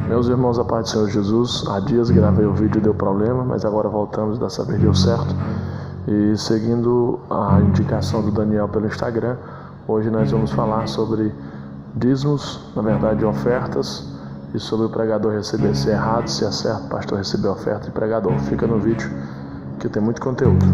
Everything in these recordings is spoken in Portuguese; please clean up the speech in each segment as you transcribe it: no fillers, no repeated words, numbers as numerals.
Meus irmãos, a paz do Senhor Jesus, há dias gravei o vídeo e deu problema, mas agora voltamos, dessa vez deu certo. E seguindo a indicação do Daniel pelo Instagram, hoje nós vamos falar sobre dízimos, na verdade ofertas, e sobre o pregador receber, se é errado, se é certo o pastor receber oferta e pregador. Fica no vídeo que tem muito conteúdo.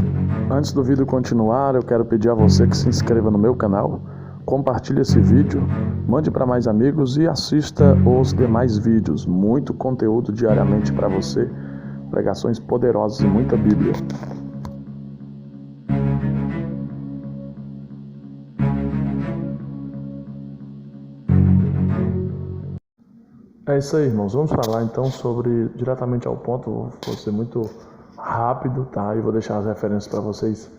Antes do vídeo continuar, eu quero pedir a você que se inscreva no meu canal, compartilhe esse vídeo, mande para mais amigos e assista os demais vídeos. Muito conteúdo diariamente para você, pregações poderosas e muita Bíblia. É isso aí, irmãos. Vamos falar então sobre, diretamente ao ponto, vou ser muito rápido, tá? E vou deixar as referências para vocês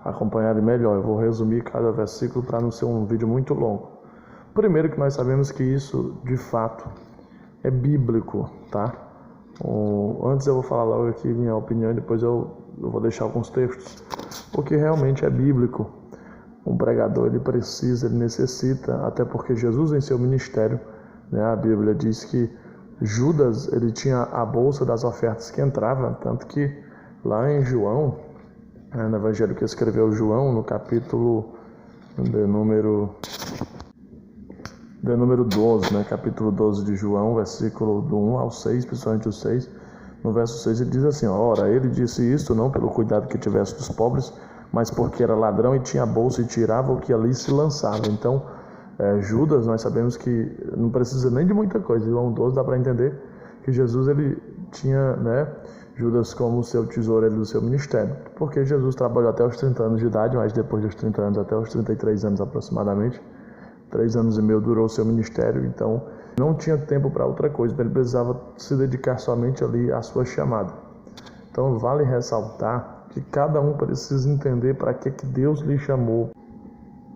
acompanharem melhor. Eu vou resumir cada versículo para não ser um vídeo muito longo. Primeiro que nós sabemos que isso, de fato, é bíblico, tá? Antes eu vou falar logo aqui minha opinião e depois eu vou deixar alguns textos. Porque realmente é bíblico. Um pregador, ele precisa, ele necessita, até porque Jesus em seu ministério, né, a Bíblia diz que Judas, ele tinha a bolsa das ofertas que entrava, tanto que lá em João, no evangelho que escreveu João, no capítulo de número 12, né? Capítulo 12 de João, versículo do 1 ao 6, principalmente o 6, no verso 6 ele diz assim: ora, ele disse isto não pelo cuidado que tivesse dos pobres, mas porque era ladrão e tinha a bolsa e tirava o que ali se lançava. Então, Judas, nós sabemos que não precisa nem de muita coisa. João 12 dá para entender que Jesus, ele tinha, né, Judas como seu tesoureiro do seu ministério, porque Jesus trabalhou até os 30 anos de idade, mas depois dos 30 anos até os 33 anos aproximadamente, 3 anos e meio durou o seu ministério, então não tinha tempo para outra coisa, então ele precisava se dedicar somente ali à sua chamada. Então vale ressaltar que cada um precisa entender para que Deus lhe chamou.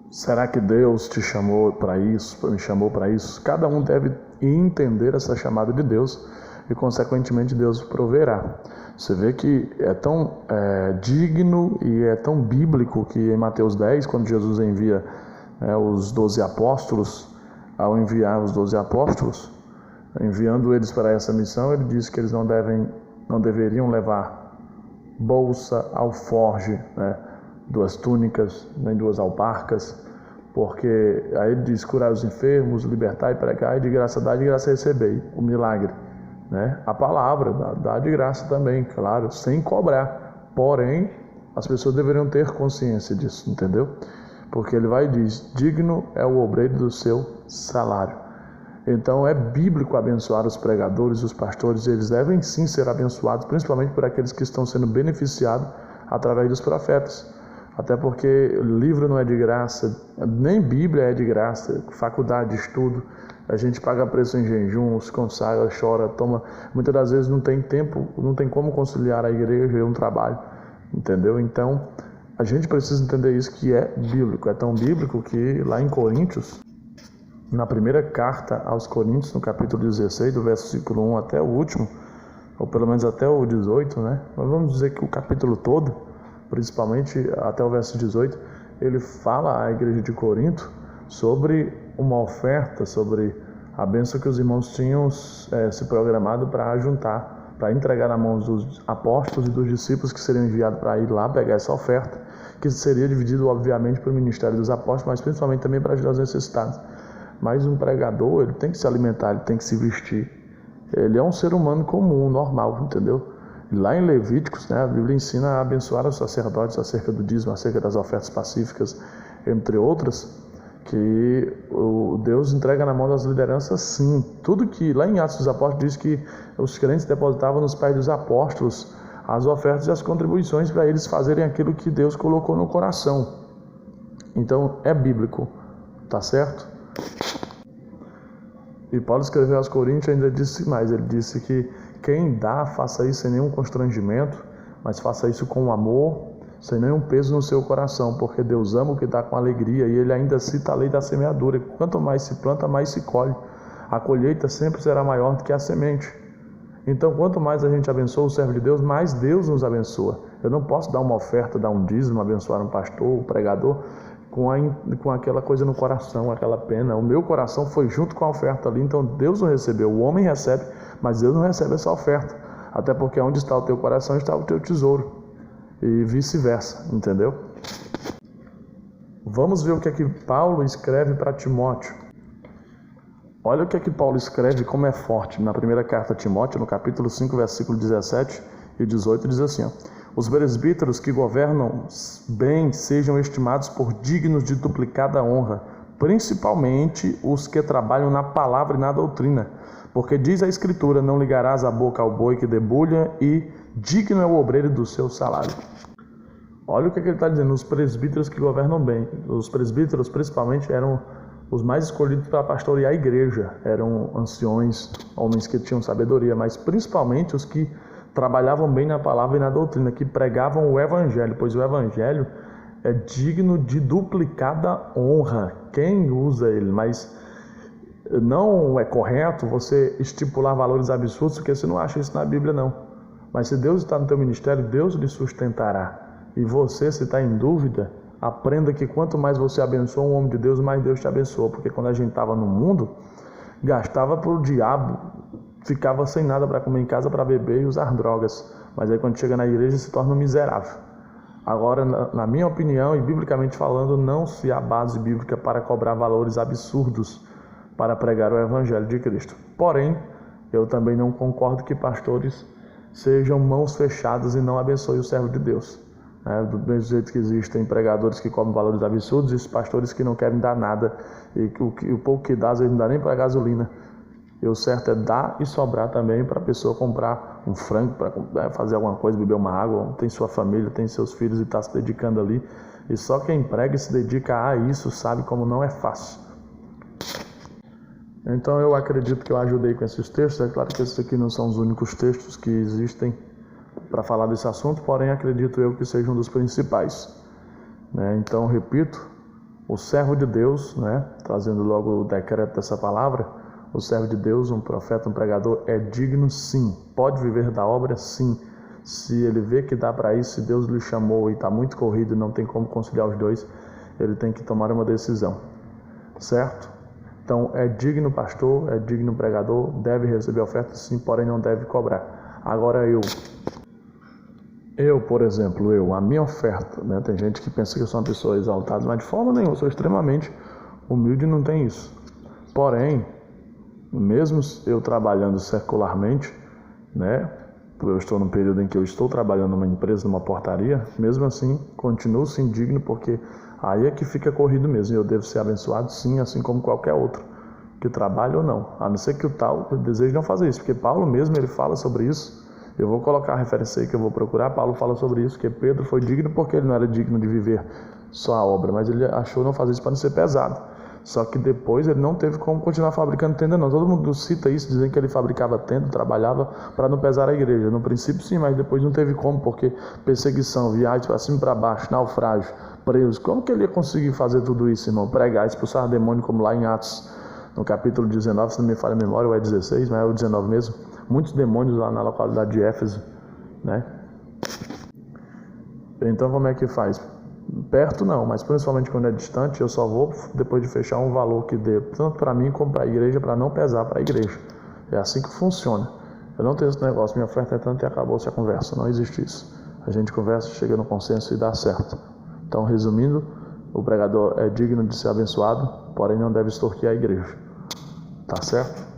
Será que Deus te chamou para isso, me chamou para isso? Cada um deve entender essa chamada de Deus e, consequentemente, Deus proverá. Você vê que é tão digno e é tão bíblico que em Mateus 10, quando Jesus envia os 12 apóstolos, ao enviar os 12 apóstolos, enviando eles para essa missão, ele diz que eles não deveriam levar bolsa, alforge, né? 2 túnicas, nem 2 alparcas, porque aí ele diz: curar os enfermos, libertar e pregar, e de graça dá, de graça recebei, o milagre, né? A palavra dá de graça também, claro, sem cobrar, porém as pessoas deveriam ter consciência disso, entendeu? Porque ele vai e diz: digno é o obreiro do seu salário. Então é bíblico abençoar os pregadores, os pastores, e eles devem sim ser abençoados, principalmente por aqueles que estão sendo beneficiados através dos profetas. Até porque livro não é de graça, nem Bíblia é de graça, faculdade de estudo, a gente paga preço em jejum, se consagra, chora, toma. Muitas das vezes não tem tempo, não tem como conciliar a igreja e um trabalho, entendeu? Então, a gente precisa entender isso, que é bíblico. É tão bíblico que lá em Coríntios, na primeira carta aos Coríntios, no capítulo 16, do versículo 1 até o último, ou pelo menos até o 18, né? Mas vamos dizer que o capítulo todo, principalmente até o verso 18, ele fala à igreja de Corinto sobre uma oferta, sobre a bênção que os irmãos tinham se programado para juntar, para entregar na mão dos apóstolos e dos discípulos que seriam enviados para ir lá pegar essa oferta, que seria dividido obviamente para o ministério dos apóstolos, mas principalmente também para ajudar os necessitados. Mas um pregador, ele tem que se alimentar, ele tem que se vestir. Ele é um ser humano comum, normal, entendeu? Lá em Levíticos, né, a Bíblia ensina a abençoar os sacerdotes acerca do dízimo, acerca das ofertas pacíficas, entre outras, que o Deus entrega na mão das lideranças, sim. Tudo que lá em Atos dos Apóstolos diz que os crentes depositavam nos pés dos apóstolos as ofertas e as contribuições para eles fazerem aquilo que Deus colocou no coração. Então é bíblico, tá certo? E Paulo escreveu aos Coríntios e ainda disse mais, ele disse que quem dá, faça isso sem nenhum constrangimento, mas faça isso com amor, sem nenhum peso no seu coração, porque Deus ama o que dá com alegria, e ele ainda cita a lei da semeadura: quanto mais se planta, mais se colhe. A colheita sempre será maior do que a semente. Então, quanto mais a gente abençoa o servo de Deus, mais Deus nos abençoa. Eu não posso dar uma oferta, dar um dízimo, abençoar um pastor, um pregador, com aquela coisa no coração, aquela pena. O meu coração foi junto com a oferta ali, então Deus não recebeu. O homem recebe, mas Deus não recebe essa oferta, até porque onde está o teu coração está o teu tesouro, e vice-versa, entendeu? Vamos ver o que é que Paulo escreve para Timóteo. Olha o que é que Paulo escreve, como é forte. Na primeira carta a Timóteo, no capítulo 5, versículo 17 e 18, diz assim: os presbíteros que governam bem sejam estimados por dignos de duplicada honra, principalmente os que trabalham na palavra e na doutrina. Porque diz a Escritura: não ligarás a boca ao boi que debulha, e digno é o obreiro do seu salário. Olha o que ele está dizendo, os presbíteros que governam bem. Os presbíteros, principalmente, eram os mais escolhidos para pastorear a igreja. Eram anciões, homens que tinham sabedoria, mas principalmente os que trabalhavam bem na palavra e na doutrina, que pregavam o evangelho, pois o evangelho é digno de duplicada honra. Quem usa ele? Mas não é correto você estipular valores absurdos, porque você não acha isso na Bíblia, não. Mas se Deus está no teu ministério, Deus lhe sustentará. E você, se está em dúvida, aprenda que quanto mais você abençoa um homem de Deus, mais Deus te abençoa. Porque quando a gente estava no mundo, gastava para o diabo, ficava sem nada para comer em casa, para beber e usar drogas. Mas aí quando chega na igreja se torna um miserável. Agora, na minha opinião, e biblicamente falando, não se há base bíblica para cobrar valores absurdos para pregar o evangelho de Cristo. Porém, eu também não concordo que pastores sejam mãos fechadas e não abençoem o servo de Deus. Do mesmo jeito que existem pregadores que cobram valores absurdos, e pastores que não querem dar nada, e o pouco que dá, às vezes não dá nem para gasolina. E o certo é dar e sobrar também para a pessoa comprar um frango, para fazer alguma coisa, beber uma água. Tem sua família, tem seus filhos e está se dedicando ali. E só quem prega e se dedica a isso sabe como não é fácil. Então eu acredito que eu ajudei com esses textos. É claro que esses aqui não são os únicos textos que existem para falar desse assunto, porém acredito eu que seja um dos principais. Então, repito, o servo de Deus, trazendo logo o decreto dessa palavra, o servo de Deus, um profeta, um pregador, é digno sim, pode viver da obra sim. Se ele vê que dá para isso, se Deus lhe chamou e está muito corrido e não tem como conciliar os dois, ele tem que tomar uma decisão, certo? Então, é digno pastor, é digno pregador, deve receber oferta sim, porém não deve cobrar. Agora por exemplo, a minha oferta, tem gente que pensa que eu sou uma pessoa exaltada, mas de forma nenhuma, eu sou extremamente humilde e não tem isso. Porém, mesmo eu trabalhando secularmente, eu estou num período em que eu estou trabalhando numa empresa, numa portaria, mesmo assim, continuo sim digno, porque aí é que fica corrido mesmo, eu devo ser abençoado sim, assim como qualquer outro que trabalhe ou não, a não ser que o tal deseje não fazer isso, porque Paulo mesmo, ele fala sobre isso. Eu vou colocar a referência aí que eu vou procurar. Paulo fala sobre isso, que Pedro foi digno porque ele não era digno de viver só a obra, mas ele achou não fazer isso para não ser pesado. Só que depois ele não teve como continuar fabricando tenda não. Todo mundo cita isso, dizendo que ele fabricava tenda, trabalhava para não pesar a igreja. No princípio sim, mas depois não teve como, porque perseguição, viagem para cima e para baixo, naufrágio, presos. Como que ele ia conseguir fazer tudo isso, irmão? Pregar, expulsar demônio, como lá em Atos, no capítulo 19, se não me falha a memória, ou é 16, mas é o 19 mesmo. Muitos demônios lá na localidade de Éfeso, Então como é que faz? Perto não, mas principalmente quando é distante, eu só vou depois de fechar um valor que dê tanto para mim como para a igreja, para não pesar para a igreja. É assim que funciona. Eu não tenho esse negócio, minha oferta é tanto e acabou-se a conversa. Não existe isso. A gente conversa, chega no consenso e dá certo. Então, resumindo, o pregador é digno de ser abençoado, porém não deve extorquir a igreja. Tá certo?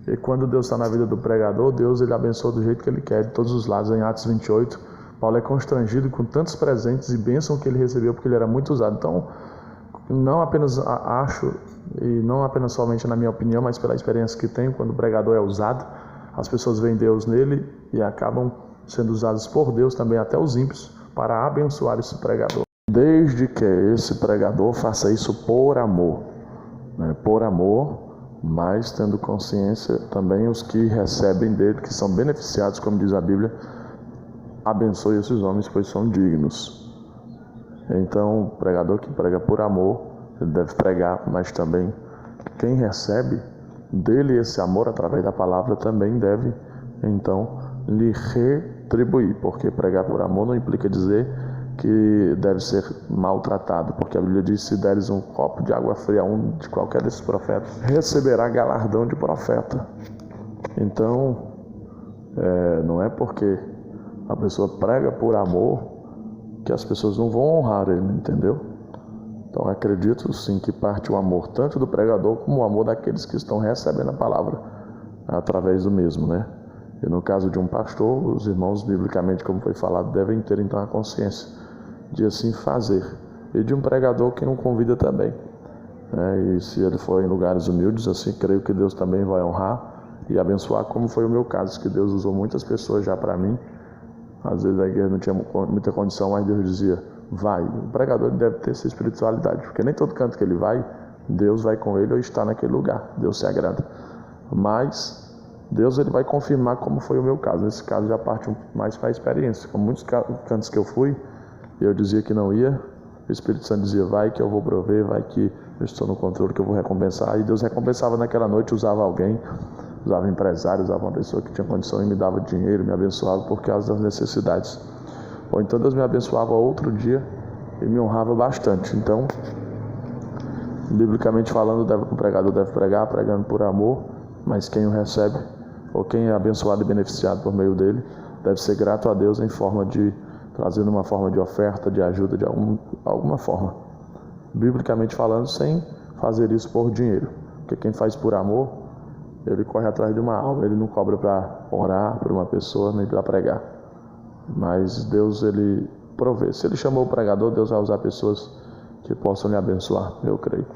E quando Deus está na vida do pregador, Deus ele abençoa do jeito que ele quer, de todos os lados. Em Atos 28, Paulo é constrangido com tantos presentes e bênçãos que ele recebeu, porque ele era muito usado. Então, não apenas acho, e não apenas somente na minha opinião, mas pela experiência que tenho, quando o pregador é usado, as pessoas veem Deus nele e acabam sendo usados por Deus também, até os ímpios, para abençoar esse pregador. Desde que esse pregador faça isso por amor, por amor, mas tendo consciência também os que recebem dele, que são beneficiados, como diz a Bíblia, abençoe esses homens, pois são dignos. Então, o pregador que prega por amor, ele deve pregar, mas também quem recebe dele esse amor através da palavra também deve, então, lhe retribuir, porque pregar por amor não implica dizer que deve ser maltratado, porque a Bíblia diz: se deres um copo de água fria a um de qualquer desses profetas, receberá galardão de profeta. Então, não é porque a pessoa prega por amor que as pessoas não vão honrar ele, entendeu? Então, acredito sim que parte o amor tanto do pregador como o amor daqueles que estão recebendo a palavra através do mesmo, né? E no caso de um pastor, os irmãos, biblicamente, como foi falado, devem ter então a consciência de assim fazer. E de um pregador que não convida também, né? E se ele for em lugares humildes, assim, creio que Deus também vai honrar e abençoar, como foi o meu caso, que Deus usou muitas pessoas já para mim. Às vezes a igreja não tinha muita condição, mas Deus dizia, vai. O pregador deve ter essa espiritualidade, porque nem todo canto que ele vai, Deus vai com ele ou está naquele lugar, Deus se agrada. Mas Deus ele vai confirmar como foi o meu caso. Nesse caso já parte mais para a experiência. Como muitos cantos que eu fui, eu dizia que não ia, o Espírito Santo dizia, vai que eu vou prover, vai que eu estou no controle, que eu vou recompensar. E Deus recompensava naquela noite, usava alguém, usava empresário, usava uma pessoa que tinha condição e me dava dinheiro, me abençoava por causa das necessidades. Ou então Deus me abençoava outro dia e me honrava bastante. Então, biblicamente falando, o pregador deve pregar, pregando por amor, mas quem o recebe, ou quem é abençoado e beneficiado por meio dele, deve ser grato a Deus em forma de, trazendo uma forma de oferta, de ajuda, de alguma forma. Biblicamente falando, sem fazer isso por dinheiro. Porque quem faz por amor, ele corre atrás de uma alma, ele não cobra para orar por uma pessoa, nem para pregar. Mas Deus, ele provê. Se ele chamou o pregador, Deus vai usar pessoas que possam lhe abençoar, eu creio.